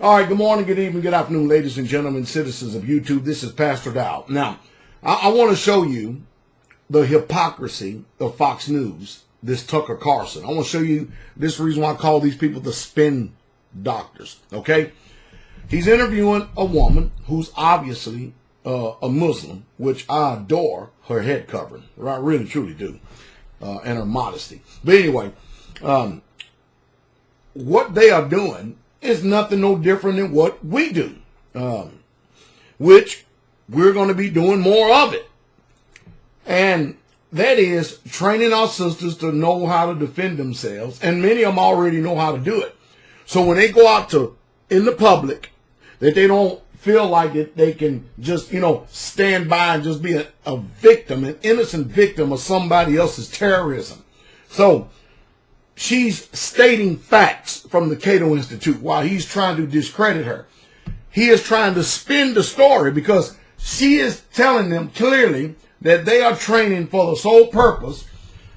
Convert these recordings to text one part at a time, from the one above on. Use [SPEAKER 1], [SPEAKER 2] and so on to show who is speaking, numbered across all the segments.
[SPEAKER 1] All right, good morning, good evening, good afternoon, ladies and gentlemen, citizens of YouTube. This is Pastor Dowell. Now, I want to show you the hypocrisy of Fox News, this Tucker Carlson. I want to show you this reason why I call these people the spin doctors, okay? He's interviewing a woman who's obviously a Muslim, which I adore her head covering. I really, truly do, and her modesty. But anyway, what they are doing is nothing no different than what we do, which we're going to be doing more of it. And that is training our sisters to know how to defend themselves. And many of them already know how to do it. So when they go out in the public, that they don't feel like it, they can just, stand by and just be a victim, an innocent victim of somebody else's terrorism. So she's stating facts from the Cato Institute while he's trying to discredit her. He is trying to spin the story because she is telling them clearly that they are training for the sole purpose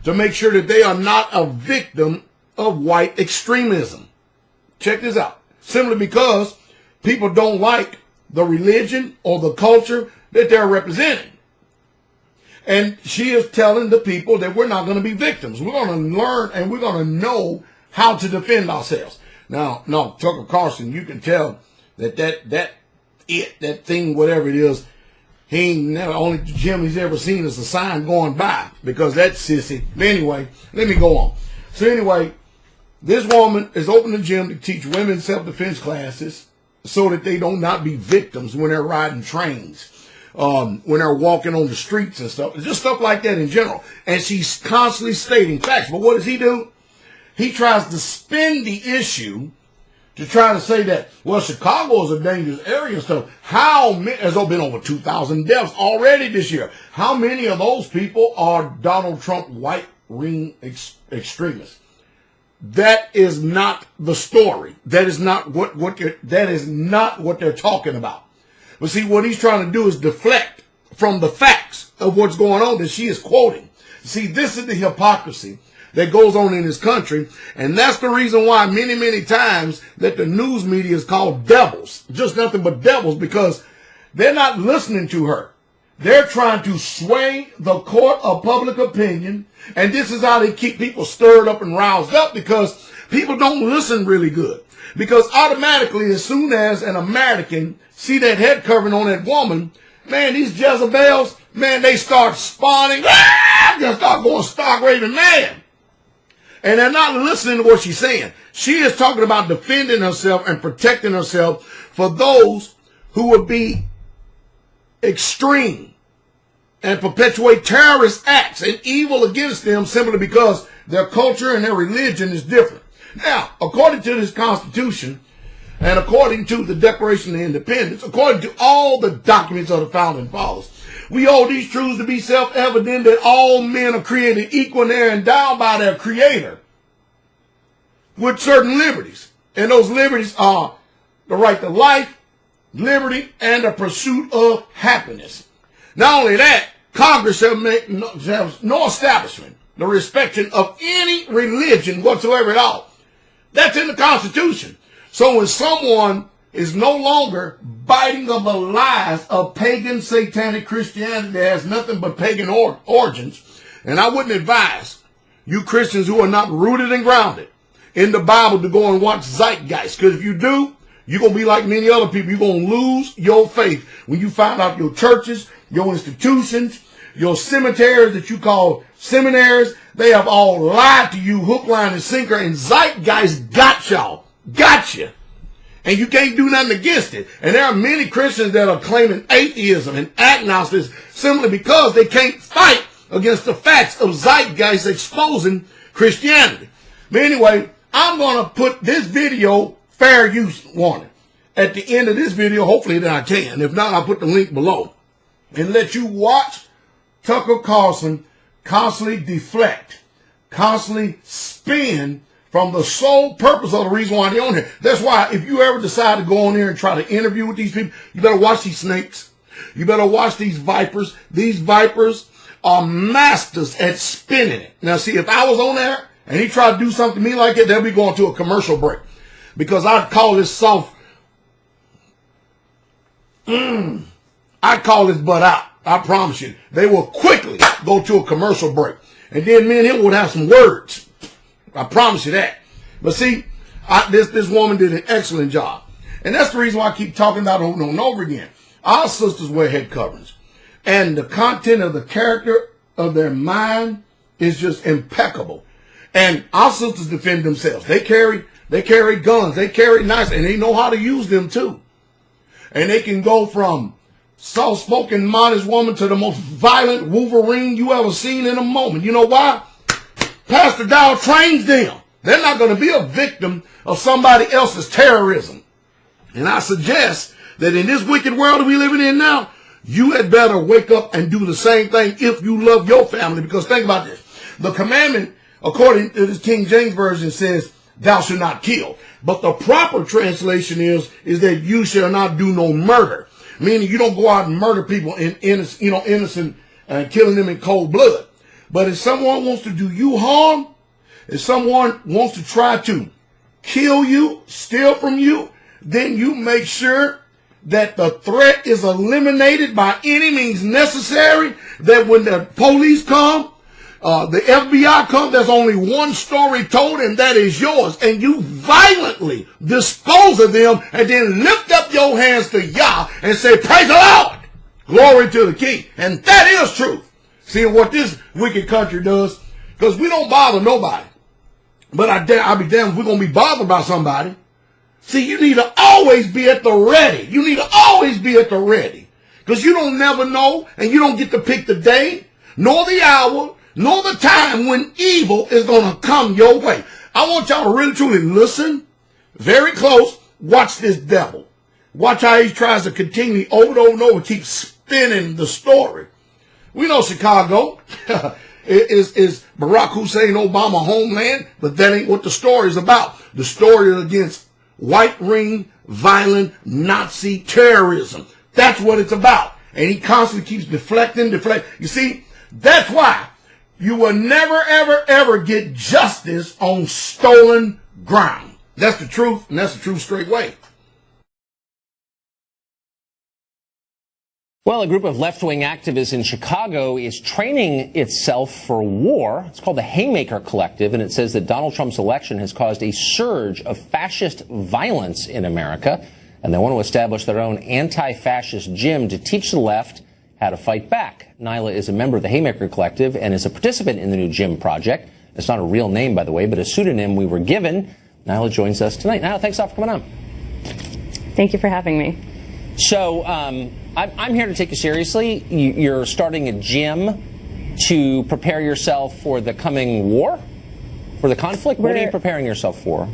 [SPEAKER 1] to make sure that they are not a victim of white extremism. Check this out. Simply because people don't like the religion or the culture that they're representing. And she is telling the people that we're not going to be victims. We're going to learn and we're going to know how to defend ourselves. Now, no, Tucker Carlson, you can tell that thing, whatever it is, he ain't never, only gym he's ever seen is a sign going by because that's sissy. But anyway, let me go on. So anyway, this woman is opening a gym to teach women self-defense classes so that they don't not be victims when they're riding trains. When they're walking on the streets and stuff, just stuff like that in general. And she's constantly stating facts. But what does he do? He tries to spin the issue to try to say that, well, Chicago is a dangerous area and stuff. How many, there's been over 2,000 deaths already this year. How many of those people are Donald Trump white ring extremists? That is not the story. That is not that is not what they're talking about. But see, what he's trying to do is deflect from the facts of what's going on that she is quoting. See, this is the hypocrisy that goes on in this country. And that's the reason why many, many times that the news media is called devils. Just nothing but devils, because they're not listening to her. They're trying to sway the court of public opinion. And this is how they keep people stirred up and roused up, because people don't listen really good. Because automatically, as soon as an American see that head covering on that woman, man, these Jezebels, man, they start spawning, just start going stark raving mad. And they're not listening to what she's saying. She is talking about defending herself and protecting herself for those who would be extreme and perpetuate terrorist acts and evil against them simply because their culture and their religion is different. Now, according to this Constitution, and according to the Declaration of Independence, according to all the documents of the Founding Fathers, we hold these truths to be self-evident that all men are created equal and they're endowed by their Creator with certain liberties. And those liberties are the right to life, liberty, and the pursuit of happiness. Not only that, Congress shall make no establishment, the respecting of any religion whatsoever at all. That's in the Constitution. So when someone is no longer biting of the lies of pagan satanic Christianity that has nothing but pagan origins, and I wouldn't advise you Christians who are not rooted and grounded in the Bible to go and watch Zeitgeist, because if you do, you're going to be like many other people. You're going to lose your faith when you find out your churches, your institutions, your cemeteries that you call seminaries, they have all lied to you hook, line, and sinker, and Zeitgeist got y'all. Got you. And you can't do nothing against it. And there are many Christians that are claiming atheism and agnosticism simply because they can't fight against the facts of Zeitgeist exposing Christianity. But anyway, I'm going to put this video fair use warning at the end of this video. Hopefully that I can. If not, I'll put the link below and let you watch Tucker Carlson constantly deflect, constantly spin from the sole purpose of the reason why they're on here. That's why if you ever decide to go on there and try to interview with these people, you better watch these snakes. You better watch these vipers. These vipers are masters at spinning it. Now, see, if I was on there and he tried to do something to me like that, they'll be going to a commercial break. Because I'd call this soft I call this butt out. I promise you. They will quickly go to a commercial break. And then me and him would have some words. I promise you that. But see, this woman did an excellent job. And that's the reason why I keep talking about it over and over again. Our sisters wear head coverings. And the content of the character of their mind is just impeccable. And our sisters defend themselves. They carry guns. They carry knives. And they know how to use them too. And they can go from soft-spoken, modest woman to the most violent Wolverine you ever seen in a moment. You know why? Pastor Dowell trains them. They're not going to be a victim of somebody else's terrorism. And I suggest that in this wicked world that we're living in now, you had better wake up and do the same thing if you love your family. Because think about this. The commandment, according to the King James Version, says, thou shalt not kill. But the proper translation is that you shall not do no murder. Meaning you don't go out and murder people innocent and killing them in cold blood. But if someone wants to do you harm, if someone wants to try to kill you, steal from you, then you make sure that the threat is eliminated by any means necessary, that when the police come, the FBI comes, there's only one story told, and that is yours. And you violently dispose of them and then lift up your hands to Yah and say, praise the Lord, glory to the King. And that is truth. See what this wicked country does, because we don't bother nobody. But I'll be damned if we're going to be bothered by somebody. See, you need to always be at the ready. You need to always be at the ready. Because you don't never know, and you don't get to pick the day, nor the hour, nor the time when evil is going to come your way. I want y'all to really truly listen very close. Watch this devil. Watch how he tries to continue over and over, keep spinning the story. We know Chicago is Barack Hussein Obama homeland, but that ain't what the story is about. The story is against white ring, violent Nazi terrorism. That's what it's about. And he constantly keeps deflecting. You see, that's why you will never, ever, ever get justice on stolen ground. That's the truth, and that's the truth straight way.
[SPEAKER 2] Well, a group of left-wing activists in Chicago is training itself for war. It's called the Haymaker Collective, and it says that Donald Trump's election has caused a surge of fascist violence in America, and they want to establish their own anti-fascist gym to teach the left how to fight back. Nyla is a member of the Haymaker Collective and is a participant in the new gym project. It's not a real name, by the way, but a pseudonym we were given. Nyla joins us tonight. Nyla, thanks a lot for coming on.
[SPEAKER 3] Thank you for having me.
[SPEAKER 2] So, I'm here to take you seriously. You're starting a gym to prepare yourself for the coming war? For the conflict? What are you preparing yourself for?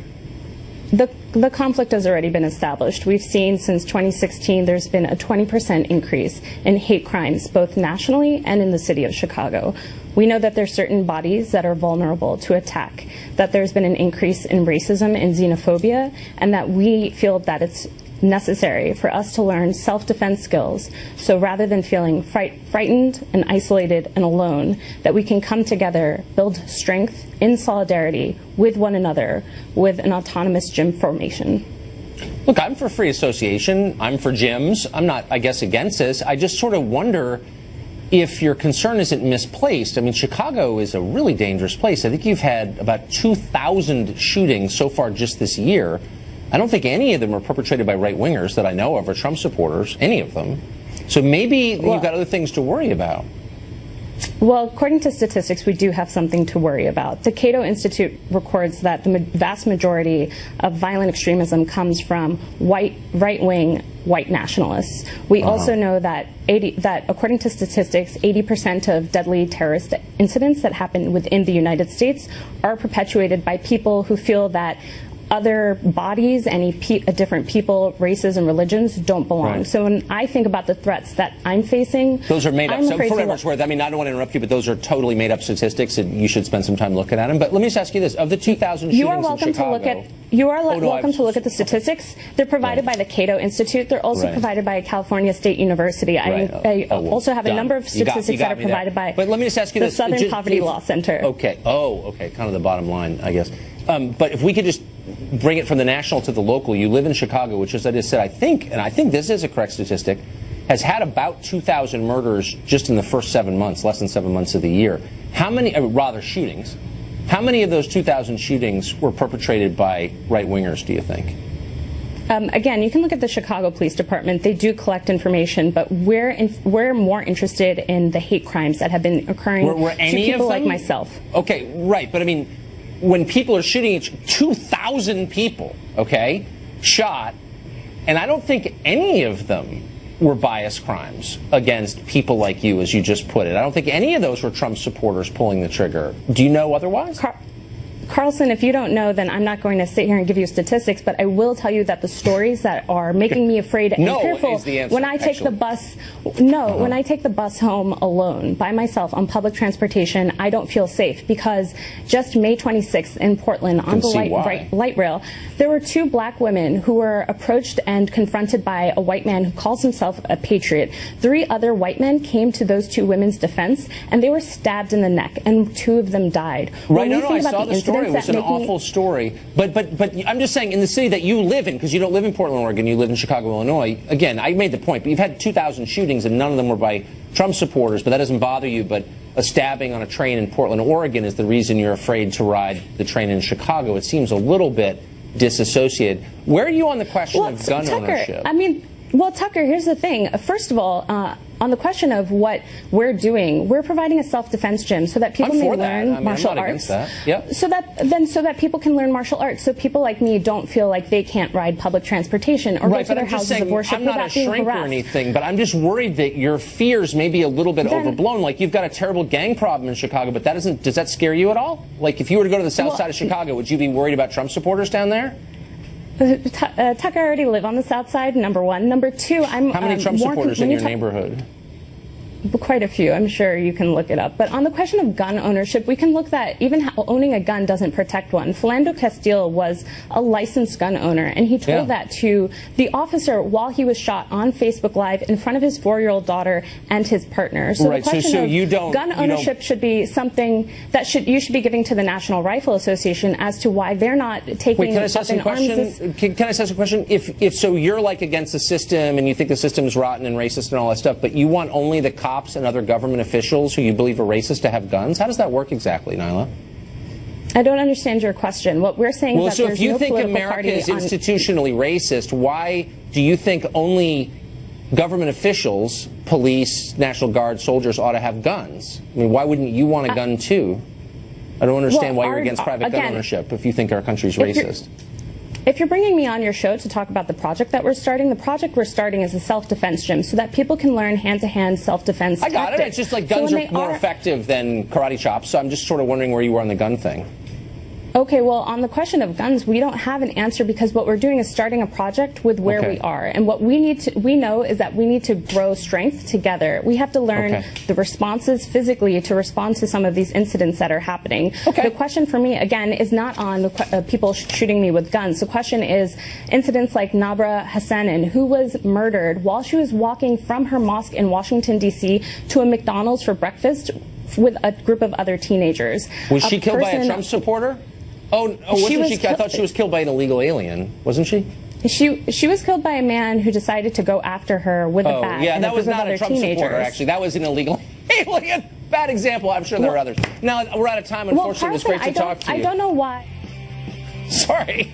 [SPEAKER 3] The conflict has already been established. We've seen since 2016 there's been a 20% increase in hate crimes, both nationally and in the city of Chicago. We know that there's certain bodies that are vulnerable to attack, that there's been an increase in racism and xenophobia, and that we feel that it's necessary for us to learn self-defense skills. So rather than feeling frightened and isolated and alone, that we can come together, build strength in solidarity with one another with an autonomous gym formation.
[SPEAKER 2] Look, I'm for free association. I'm for gyms. I'm not, I guess, against this. I just sort of wonder if your concern isn't misplaced. I mean, Chicago is a really dangerous place. I think you've had about 2,000 shootings so far just this year. I don't think any of them are perpetrated by right-wingers that I know of, or Trump supporters, any of them. So maybe you've got other things to worry about.
[SPEAKER 3] Well, according to statistics, we do have something to worry about. The Cato Institute records that the vast majority of violent extremism comes from right-wing white nationalists. We also know that according to statistics, 80% of deadly terrorist incidents that happen within the United States are perpetuated by people who feel that other bodies, different people, races, and religions don't belong. Right. So when I think about the threats that I'm facing,
[SPEAKER 2] those are made up. So for whatever it's worth, I mean, I don't want to interrupt you, but those are totally made up statistics, and you should spend some time looking at them. But let me just ask you this: of the 2,000 shootings in Chicago,
[SPEAKER 3] you are welcome to look at the statistics. They're provided by the Cato Institute. They're also provided by California State University. I also have a number of statistics that are provided by.
[SPEAKER 2] But let me just ask you
[SPEAKER 3] the Southern Poverty Law Center.
[SPEAKER 2] Okay. Oh, okay. Kind of the bottom line, I guess. But if we could just bring it from the national to the local, you live in Chicago, which, as I just said, I think this is a correct statistic, has had about 2,000 murders just in the first 7 months, less than 7 months of the year. How many, rather shootings, how many of those 2,000 shootings were perpetrated by right-wingers, do you think?
[SPEAKER 3] Again, you can look at the Chicago Police Department. They do collect information, but we're more interested in the hate crimes that have been occurring
[SPEAKER 2] were
[SPEAKER 3] to people like myself.
[SPEAKER 2] Okay, right, but I mean, when people are shooting 2,000 people, okay, shot, and I don't think any of them were bias crimes against people like you, as you just put it. I don't think any of those were Trump supporters pulling the trigger. Do you know otherwise?
[SPEAKER 3] Carlson, if you don't know, then I'm not going to sit here and give you statistics, but I will tell you that the stories that are making me afraid and fearful
[SPEAKER 2] is the answer,
[SPEAKER 3] when I take the bus, when I take the bus home alone by myself on public transportation, I don't feel safe, because just May 26th in Portland on the light rail, there were 2 black women who were approached and confronted by a white man who calls himself a patriot. 3 other white men came to those 2 women's defense, and they were stabbed in the neck, and 2 of them died.
[SPEAKER 2] Right, I saw the story. It was an awful story. But I'm just saying, in the city that you live in, because you don't live in Portland, Oregon, you live in Chicago, Illinois, again, I made the point, but you've had 2,000 shootings, and none of them were by Trump supporters, but that doesn't bother you. But a stabbing on a train in Portland, Oregon is the reason you're afraid to ride the train in Chicago. It seems a little bit disassociated. Where are you on the question of gun ownership?
[SPEAKER 3] I mean, well, Tucker, here's the thing. First of all, on the question of what we're doing, we're providing a self-defense gym so that people may learn martial arts.
[SPEAKER 2] Yep.
[SPEAKER 3] So that people can learn martial arts, so people like me don't feel like they can't ride public transportation or go to their houses of worship without being harassed. I'm not a shrink or anything,
[SPEAKER 2] but I'm just worried that your fears may be a little bit overblown. Like, you've got a terrible gang problem in Chicago, but does that scare you at all? Like, if you were to go to the south side of Chicago, would you be worried about Trump supporters down there?
[SPEAKER 3] Tucker, I already live on the south side, number one. Number two, I'm
[SPEAKER 2] How many Trump supporters in your neighborhood?
[SPEAKER 3] Quite a few. I'm sure you can look it up. But on the question of gun ownership, we can look that even owning a gun doesn't protect one. Philando Castile was a licensed gun owner, and he told that to the officer while he was shot on Facebook Live in front of his 4-year-old daughter and his partner. So the question of gun ownership should be something that you should be giving to the National Rifle Association as to why they're not taking
[SPEAKER 2] Can I ask a question? Can I ask a question? If so, you're like against the system and you think the system is rotten and racist and all that stuff, but you want only the cops and other government officials who you believe are racist to have guns? How does that work exactly, Nyla?
[SPEAKER 3] I don't understand your question. What we're saying is that
[SPEAKER 2] there's no political party. Well, so if you think America is institutionally racist, why do you think only government officials, police, National Guard, soldiers ought to have guns? I mean, why wouldn't you want a gun too? I don't understand why you're against private gun ownership if you think our country's racist.
[SPEAKER 3] If you're bringing me on your show to talk about the project that we're starting, the project we're starting is a self-defense gym so that people can learn hand-to-hand self-defense tactics.
[SPEAKER 2] I got it. It's just like guns are more effective than karate chops, so I'm just sort of wondering where you were on the gun thing.
[SPEAKER 3] Okay, well, on the question of guns, we don't have an answer because what we're doing is starting a project with where we are. And what we know is that we need to grow strength together. We have to learn the responses physically to respond to some of these incidents that are happening. The question for me, again, is not on the people shooting me with guns. The question is incidents like Nabra Hassanin, who was murdered while she was walking from her mosque in Washington, D.C. to a McDonald's for breakfast with a group of other teenagers.
[SPEAKER 2] Was she killed by a Trump supporter? Wasn't she? I thought she was killed by an illegal alien, wasn't she?
[SPEAKER 3] She was killed by a man who decided to go after her with a bat.
[SPEAKER 2] Yeah, that was not a Trump supporter, actually. That was an illegal alien. Bad example. I'm sure there are others. Now, we're out of time. Unfortunately, it was great to talk to you.
[SPEAKER 3] I don't know why.
[SPEAKER 2] Sorry.